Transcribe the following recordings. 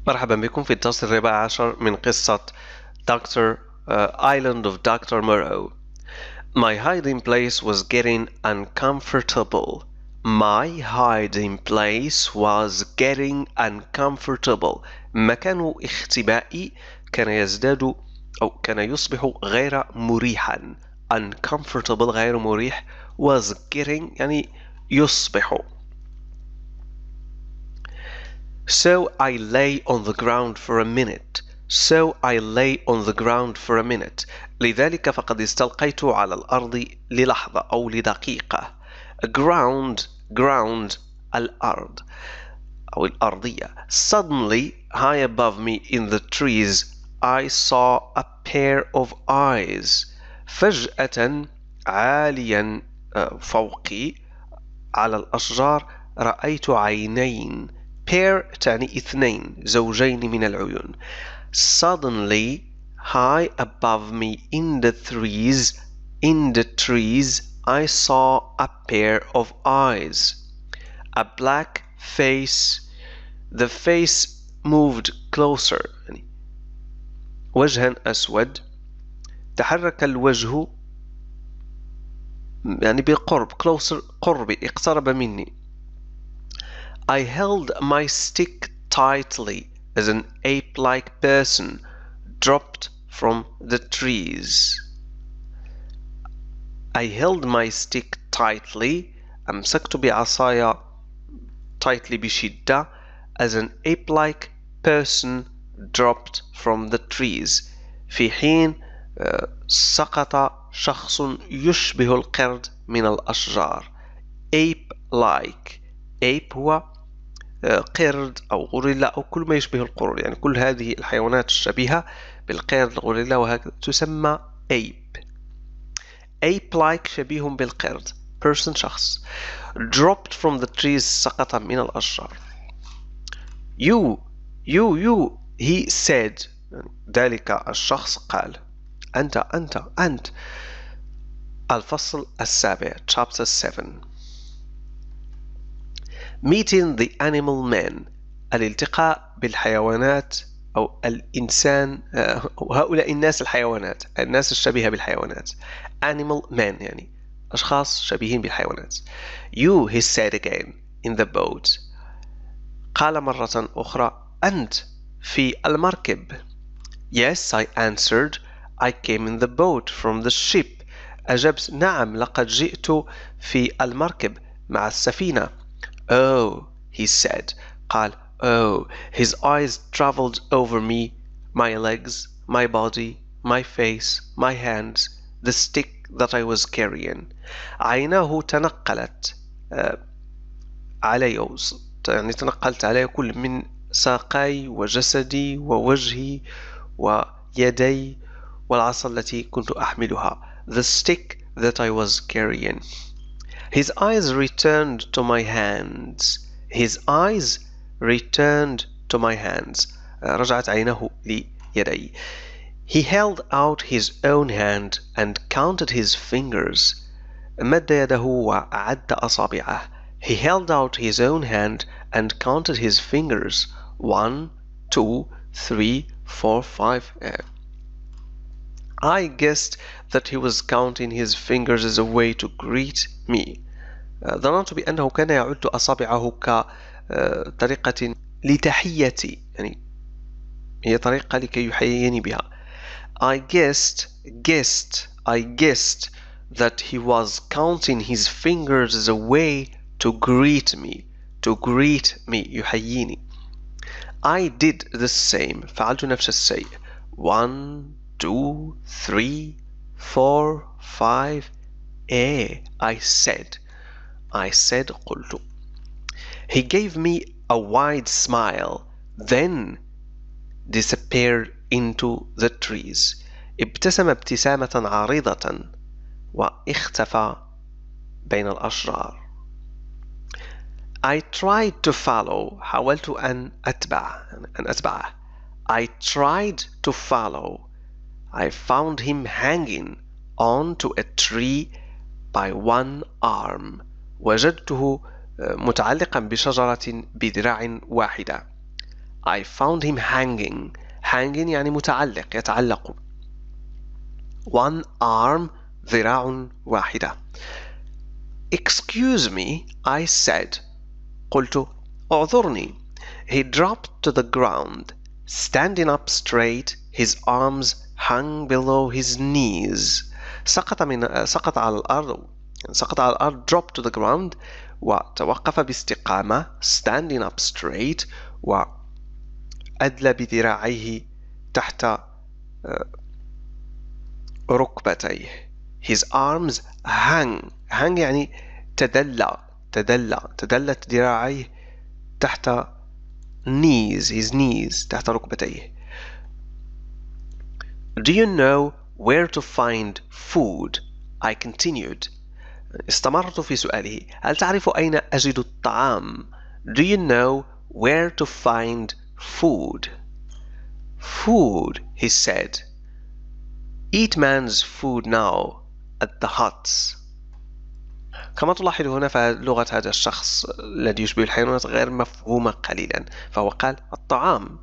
مرحبا بكم في الدرس الرابع عشر من قصة Island of Dr. Moreau. My hiding place was getting uncomfortable. My hiding place was getting uncomfortable. مكان اختبائي كان يزداد أو كان يصبح غير مريحا. Uncomfortable غير مريح. Was getting يعني يصبح. So I lay on the ground for a minute. لذلك فقد استلقيت على الأرض للحظة أو لدقيقة. Ground الأرض أو الأرضية. Suddenly, high above me in the trees, I saw a pair of eyes. فجأة عاليا فوقي على الأشجار رأيت عينين. pair تعني اثنين زوجين من العيون. Suddenly, high above me in the trees, I saw a pair of eyes. A black face. The face moved closer. يعني وجها أسود. تحرك الوجه يعني بقرب. closer قربي اقترب مني. I held my stick tightly as an ape-like person dropped from the trees. I held my stick tightly. أمسكت بعصاي tightly بشدة as an ape-like person dropped from the trees. في حين سقط شخص يشبه القرد من الأشجار. ape-like. ape هو قرد أو غوريلا أو كل ما يشبه القرود، يعني كل هذه الحيوانات الشبيهة بالقرد الغوريلا وهكذا تسمى ape. ape-like شبيه بالقرد. person شخص. dropped from the trees سقط من الأشجار. you he said ذلك الشخص قال. أنت الفصل السابع chapter 7. Meeting the animal man. الالتقاء بالحيوانات أو الإنسان هؤلاء الناس الحيوانات، الناس الشبيهة بالحيوانات. animal man يعني أشخاص شبيهين بالحيوانات. You, he said again, in the boat. قال مرة أخرى أنت في المركب. Yes, I answered. I came in the boat from the ship. أجبت نعم لقد جئت في المركب مع السفينة. Oh, he said. قال oh. His eyes traveled over me, my legs, my body, my face, my hands, the stick that I was carrying. عيناه تنقلت علي يعني تنقلت علي كل من ساقي وجسدي ووجهي ويدي والعصا التي كنت أحملها. The stick that I was carrying. His eyes returned to my hands. رجعت عينه ليدي. He held out his own hand and counted his fingers. مد يده وعد أصابعه. He held out his own hand and counted his fingers. 1, 2, 3, 4, 5. I guessed that he was counting his fingers as a way to greet me. ظننت بأنه كان يعد أصابعه كطريقة لتحيتي، يعني هي طريقة لكي يحييني بها. I guessed that he was counting his fingers as a way to greet me. يحييني. I did the same. فعلت نفس الشيء. 1, 2, 3, 4, 5. I said قلت. He gave me a wide smile, then disappeared into the trees. ابتسم ابتسامة عريضة واختفى بين الأشجار. I tried to follow. حاولت أن أتبعه. I tried to follow. I found him hanging onto a tree by one arm. وجدته متعلقا بشجرة بذراع واحدة. I found him hanging. hanging يعني متعلق، يتعلق. one arm، ذراع واحدة. Excuse me, I said. قلت اعذرني. He dropped to the ground. Standing up straight, his arms hung below his knees. سقط على الأرض drop to the ground وتوقف باستقامة standing up straight وأدلى بذراعيه تحت ركبتيه. his arms hung يعني تدلت ذراعيه تحت his knees تحت ركبتيه. Do you know where to find food? I continued. استمرت في سؤاله. هل تعرف أين أجد الطعام؟ Do you know where to find food? Food, he said. Eat man's food now at the huts. كما تلاحظ هنا فلغة هذا الشخص الذي يشبه الحيوانات غير مفهومة قليلا، فهو قال الطعام،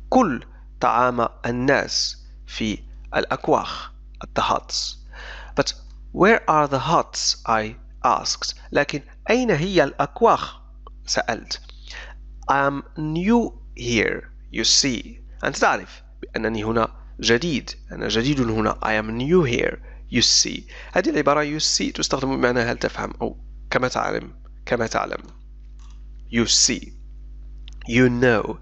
كل طعام الناس في الأكواخ at the huts. But where are the huts? I asked. لكن أين هي الأكواخ؟ سألت. I am new here, you see. أنت تعرف بأنني هنا جديد، أنا جديد هنا. I am new here, you see. هذه العبارة you see تستخدم بمعنى هل تفهم أو كما تعلم. You see, you know.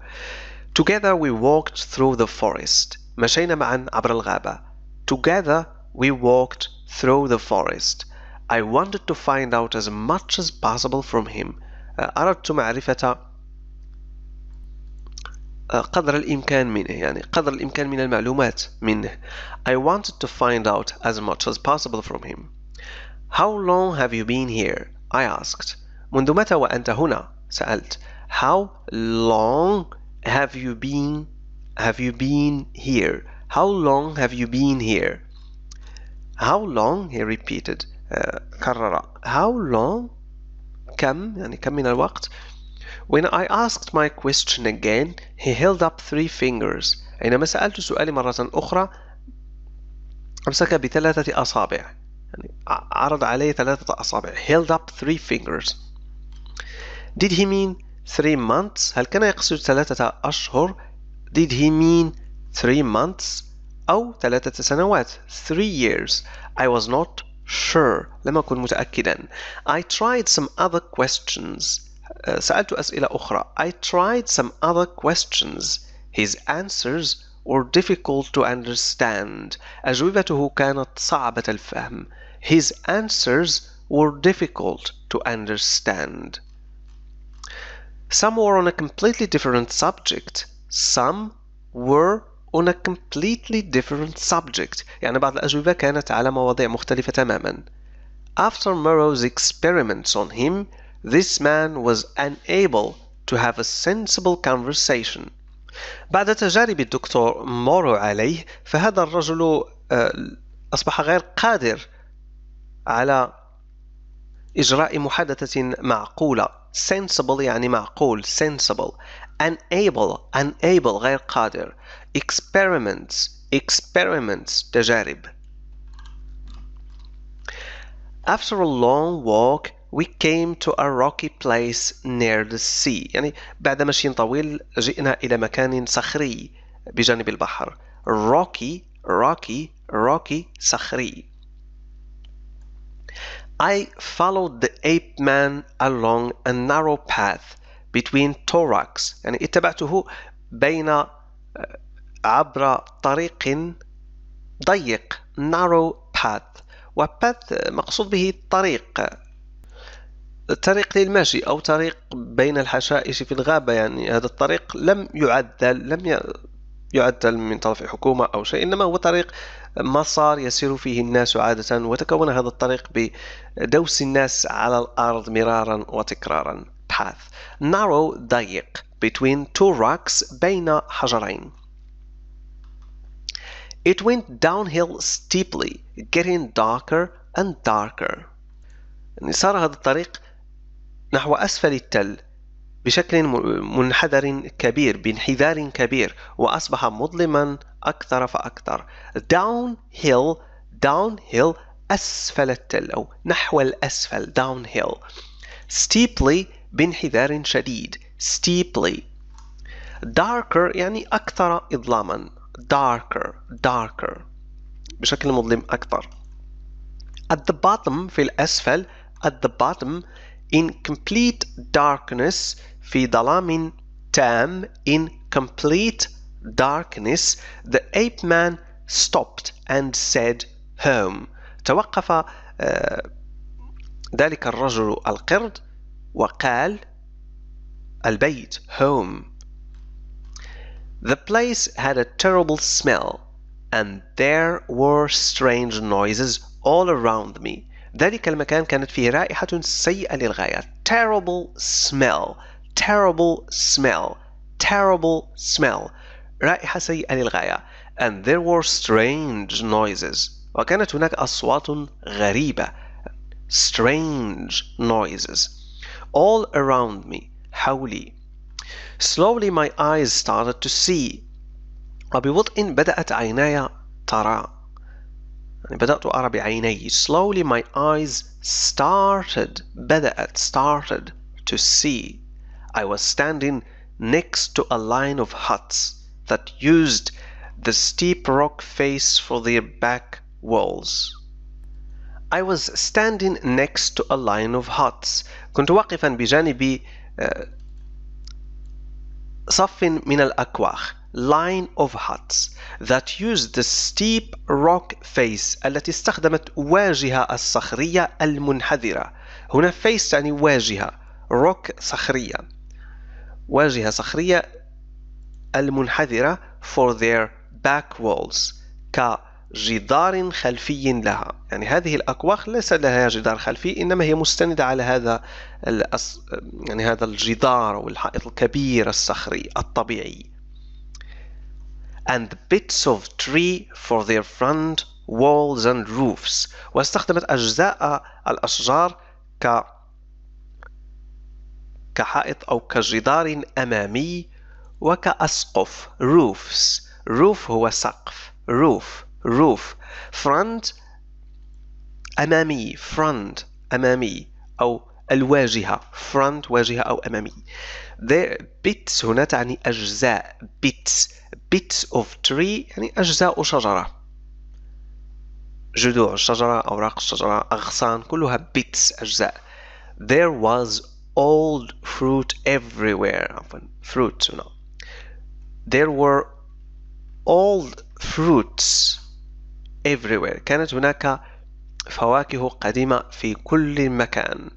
Together we walked through the forest. مشينا معا عبر الغابة. Together we walked through the forest. I wanted to find out as much as possible from him. أردت معرفة قدر الإمكان منه، يعني قدر الإمكان من المعلومات منه. I wanted to find out as much as possible from him. How long have you been here? I asked. منذ متى وأنت هنا؟ سألت. How long have you been here? How long have you been here? How long? He repeated. كرر. How long? كم يعني كم من الوقت. When I asked my question again, he held up 3 fingers. حينما سألت سؤالي مرة أخرى أمسك ب3 أصابع، يعني عرض علي 3 أصابع. Held up 3 fingers. Did he mean 3 months? هل كان يقصد 3 أشهر؟ Did he mean 3 months أو 3 سنوات 3 years. I was not sure. لم أكن متأكدا. I tried some other questions. سألت أسئلة أخرى. I tried some other questions. His answers were difficult to understand. أجوبته كانت صعبة الفهم. His answers were difficult to understand. Some were on a completely different subject. Some were on a completely different subject. يعني بعض الأجوبة كانت على مواضيع مختلفة تماما. After Murrow's experiments on him, this man was unable to have a sensible conversation. بعد تجارب الدكتور مورو عليه، فهذا الرجل أصبح غير قادر على إجراء محادثة معقولة. sensible يعني معقول. sensible. unable غير قادر. experiments تجارب. After a long walk, we came to a rocky place near the sea. يعني بعد مشي طويل جئنا إلى مكان صخري بجانب البحر. rocky صخري. I followed the ape man along a narrow path between two rocks. يعني اتبعته عبر طريق ضيق. narrow path. وpath مقصود به الطريق للمشي أو طريق بين الحشائش في الغابة. يعني هذا الطريق لم يعدل من طرف الحكومة أو شيء، إنما هو طريق مسار يسير فيه الناس عادة، وتكون هذا الطريق بدوس الناس على الأرض مرارا وتكرارا. path. narrow ضيق. between two rocks بين حجرين. It went downhill steeply, getting darker and darker. يعني صار هذا الطريق نحو أسفل التل بشكل منحدر كبير، بانحدار كبير، وأصبح مظلما أكثر فأكثر. downhill downhill أسفل التل أو نحو الأسفل downhill. steeply بانحدار شديد steeply. darker يعني أكثر إظلاما darker بشكل مظلم أكثر. at the bottom في الأسفل at the bottom in complete darkness في ظلام تام in complete darkness the ape man stopped and said home. توقف ذلك الرجل القرد وقال البيت home. The place had a terrible smell and there were strange noises all around me. ذلك المكان كانت فيه رائحة سيئة للغاية. terrible smell رائحة سيئة للغاية. and there were strange noises وكانت هناك أصوات غريبة strange noises all around me حولي. slowly my eyes started to see وببطء بدأت عيناي ترى يعني بدأت أرى بعيني. slowly my eyes started to see. I was standing next to a line of huts that used the steep rock face for their back walls. I was standing next to a line of huts. كنت واقفا بجانب صف من الأكواخ line of huts that used the steep rock face التي استخدمت واجهة الصخرية المنحدرة. هنا face يعني واجهة rock صخرية واجهة صخرية المنحدرة for their back walls كجدار خلفي لها. يعني هذه الأكواخ ليس لها جدار خلفي إنما هي مستندة على هذا يعني هذا الجدار أو الحائط الكبير الصخري الطبيعي. and bits of tree for their front walls and roofs. واستخدمت أجزاء الأشجار كحائط أو كجدار أمامي وكأسقف roofs. roof هو سقف roof front أمامي أو الواجهة front واجهة أو أمامي. the bits هنا تعني أجزاء bits of tree يعني أجزاء شجرة جذوع الشجرة أوراق الشجرة أغصان كلها bits أجزاء. there was old fruit everywhere fruit هنا. there were old fruits everywhere كانت هناك فواكه قديمة في كل مكان.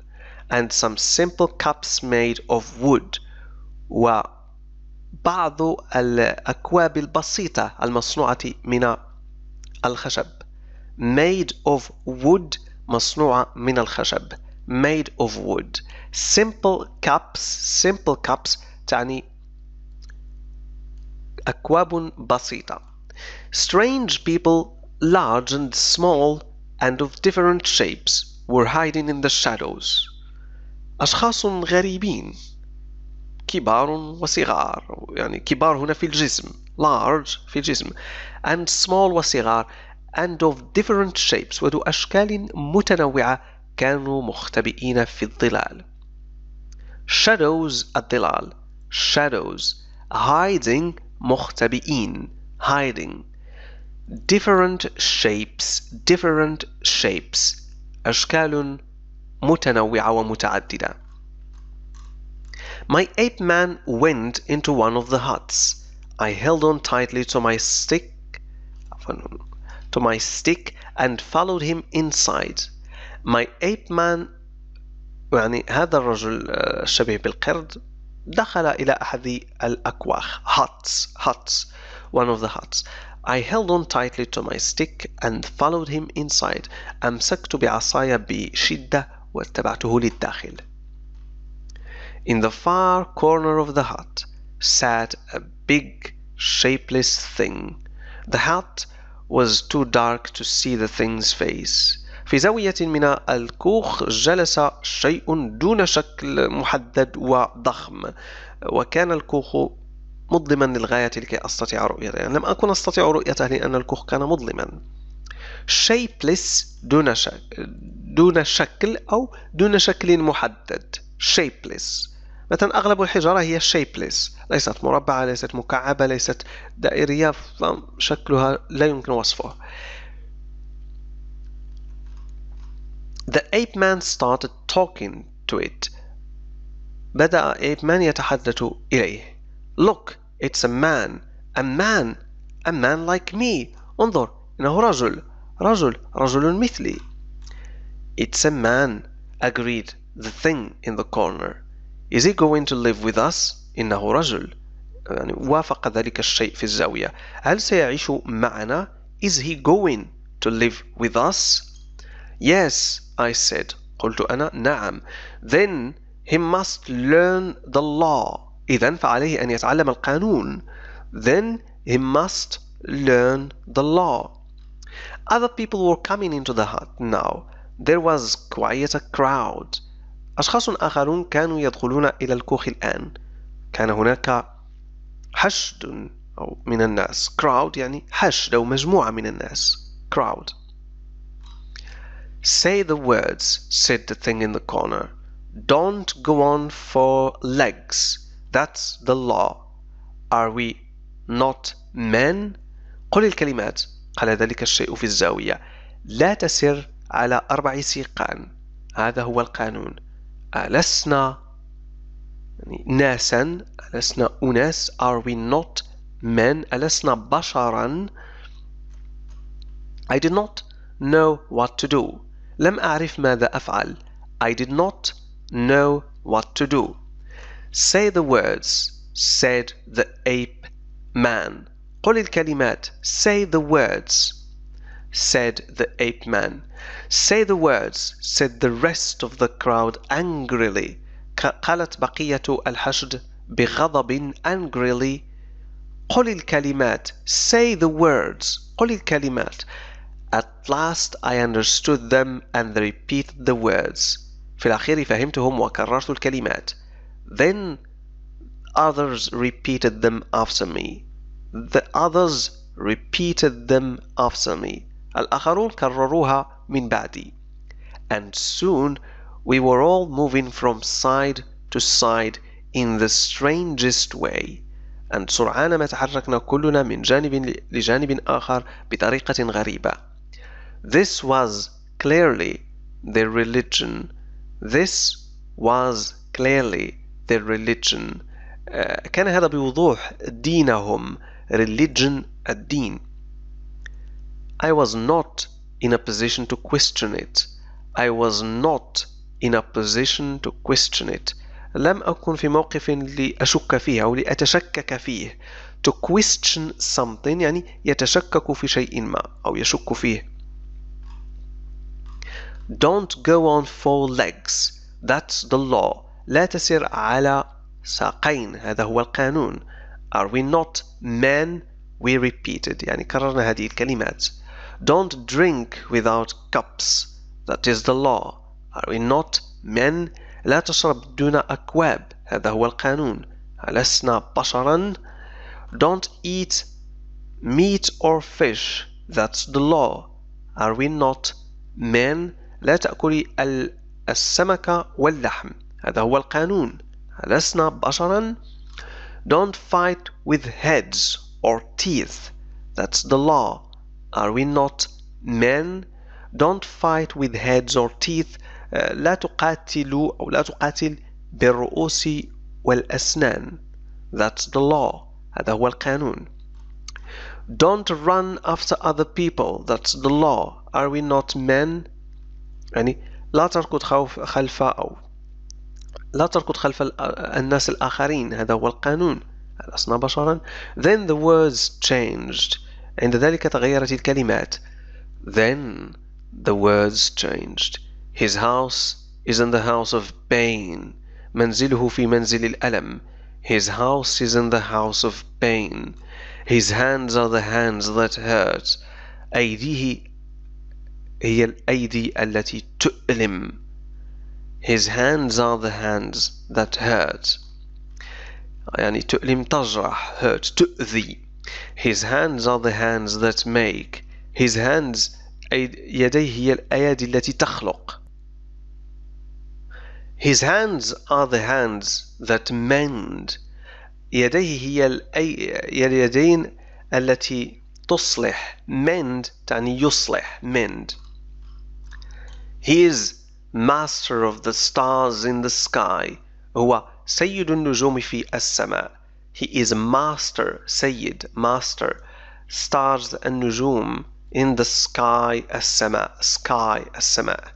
and some simple cups made of wood وبعض الأكواب البسيطة المصنوعة من الخشب. made of wood مصنوعة من الخشب made of wood. simple cups تعني أكواب بسيطة. strange people large and small and of different shapes were hiding in the shadows. أشخاص غريبين كبار وصغار يعني كبار هنا في الجسم large في الجسم and small وصغار and of different shapes وذو أشكال متنوعة كانوا مختبئين في الظلال. shadows الظلال shadows hiding مختبئين hiding. different shapes أشكال متنوعة ومتعددة. my ape man went into one of the huts. I held on tightly to my stick and followed him inside. my ape man يعني هذا الرجل الشبيه بالقرد دخل إلى أحد الأكواخ huts one of the huts. I held on tightly to my stick and followed him inside. أمسكت بعصاي بشدة واتبعته للداخل. In the far corner of the hut sat a big shapeless thing. The hut was too dark to see the thing's face, في زاوية من الكوخ جلس شيء دون شكل محدد وضخم، وكان الكوخ مظلما للغاية لكي أستطيع رؤيته. يعني لم أكن أستطيع رؤيته لأن الكوخ كان مظلما. shapeless دون شكل أو دون شكل محدد. shapeless مثلا أغلب الحجارة هي shapeless، ليست مربعة، ليست مكعبة، ليست دائرية، فشكلها لا يمكن وصفه. The ape man started talking to it. بدأ ape man يتحدث إليه. Look, it's a man. A man like me. انظر، إنه رجل مثلي. It's a man, agreed the thing in the corner. Is he going to live with us? إنه رجل. يعني وافق ذلك الشيء في الزاوية. هل سيعيش معنا؟ Is he going to live with us? Yes, I said. قلت أنا نعم. Then he must learn the law. إذن فعليه أن يتعلم القانون. Then he must learn the law. Other people were coming into the hut now. There was quite a crowd. أشخاص آخرون كانوا يدخلون إلى الكوخ الآن. كان هناك حشد أو من الناس. crowd يعني حشد أو مجموعة من الناس. crowd. Say the words, said the thing in the corner. Don't go on for legs. That's the law. Are we not men? قل الكلمات. قال ذلك الشيء في الزاوية. لا تسر على 4 سيقان. هذا هو القانون. ألسنا ناسا؟ ألسنا أناس؟ Are we not men? ألسنا بشرا؟ I did not know what to do. لم أعرف ماذا أفعل. I did not know what to do. Say the words, said the ape man. قل الكلمات. Say the words, said the ape man. Say the words, said the rest of the crowd angrily. قالت بقية الحشد بغضب angrily. قل الكلمات. Say the words. قل الكلمات. At last I understood them and repeated the words. في الأخير فهمتهم وكررت الكلمات. Then others repeated them after me. The others repeated them after me. الآخرون كرروها من بعدي. And soon we were all moving from side to side in the strangest way. And سرعان ما تحركنا كلنا من جانب لجانب آخر بطريقة غريبة. This was clearly their religion. This was clearly their religion. كان هذا بوضوح دينهم. Religion الدين. I was not in a position to question it. I was not in a position to question it. لم أكن في موقف لأشك فيه أو لأتشكك فيه. To question something يعني يتشكك في شيء ما أو يشك فيه. Don't go on 4 legs. That's the law. لا تسر على ساقين. هذا هو القانون. Are we not men? We repeated. يعني كررنا هذه الكلمات. Don't drink without cups. That is the law. Are we not men? لا تشرب دون أكواب. هذا هو القانون. ألسنا بشرا؟ Don't eat meat or fish. That's the law. Are we not men? لا تأكلي السمك واللحم. هذا هو القانون. ألسنا بشرا؟ Don't fight with heads or teeth. That's the law. Are we not men? Don't fight with heads or teeth. لا تقاتلوا أو لا تقاتل بالرؤوس والأسنان. That's the law. هذا هو القانون. Don't run after other people. That's the law. Are we not men? يعني لا تركض خلف الناس الآخرين. هذا هو القانون. ألسنا بشرا؟ Then the words changed. عند ذلك تغيرت الكلمات. Then the words changed. His house is in the house of pain. منزله في منزل الألم. His house is in the house of pain. His hands are the hands that hurt. أيديه هي الأيدي التي تؤلم. His hands are the hands that hurt. يعني تؤلم تجرح hurt تؤذي. His hands are the hands that make. His hands يديه هي الأيادي التي تخلق. His hands are the hands that mend. يديه هي اليدين التي تصلح. mend تعني يصلح. mend. He is master of the stars in the sky. هو سيد النجوم في السماء. He is master سيد master stars النجوم in the sky السماء sky السماء.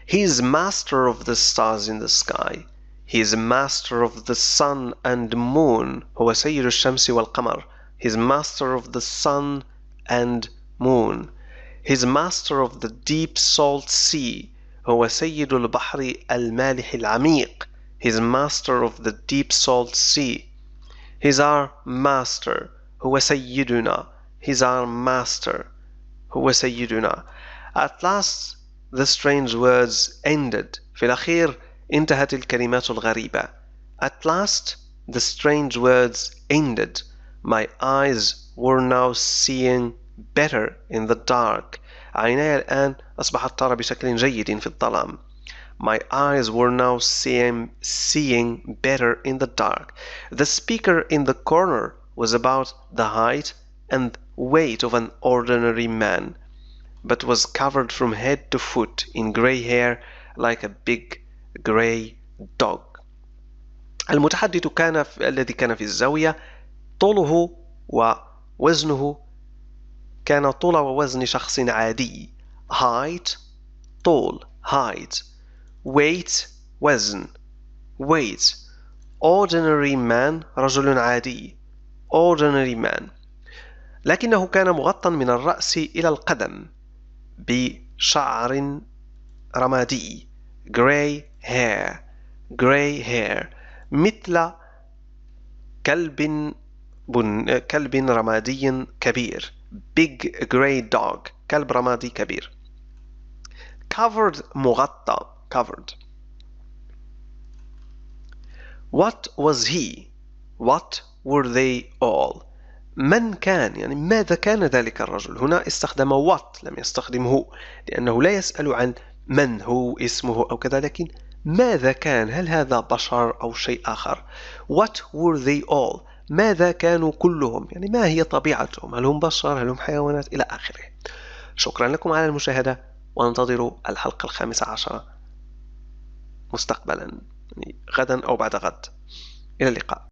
He is master of the stars in the sky. He is master of the sun and moon. هو سيد الشمس والقمر. He is master of the sun and moon. He is master of the deep salt sea. هو سيد البحر المالح العميق. He is master of the deep salt sea. He is our master. هو سيدنا. He is our master. هو سيدنا. At last the strange words ended. في الأخير انتهت الكلمات الغريبة. At last the strange words ended. My eyes were now seeing better in the dark. عيناي الآن أصبحت ترى بشكل جيد في الظلام. My eyes were now seeing better in the dark. The speaker in the corner was about the height and weight of an ordinary man, but was covered from head to foot in grey hair like a big grey dog. المتحدث الذي كان في الزاوية طوله ووزنه كان طول ووزن شخص عادي. height طول height. weight وزن weight. ordinary man رجل عادي ordinary man. لكنه كان مغطى من الرأس إلى القدم بشعر رمادي grey hair مثل كلب رمادي كبير big grey dog كلب رمادي كبير. covered مغطى covered. What was he? What were they all? من كان يعني ماذا كان ذلك الرجل. هنا استخدم what لم يستخدم هو لأنه لا يسأل عن من هو اسمه أو كذا لكن ماذا كان. هل هذا بشر أو شيء آخر. What were they all? ماذا كانوا كلهم يعني ما هي طبيعتهم. هل هم بشر هل هم حيوانات إلى آخره. شكرا لكم على المشاهدة وانتظروا الحلقة 15 مستقبلا يعني غدا أو بعد غد. إلى اللقاء.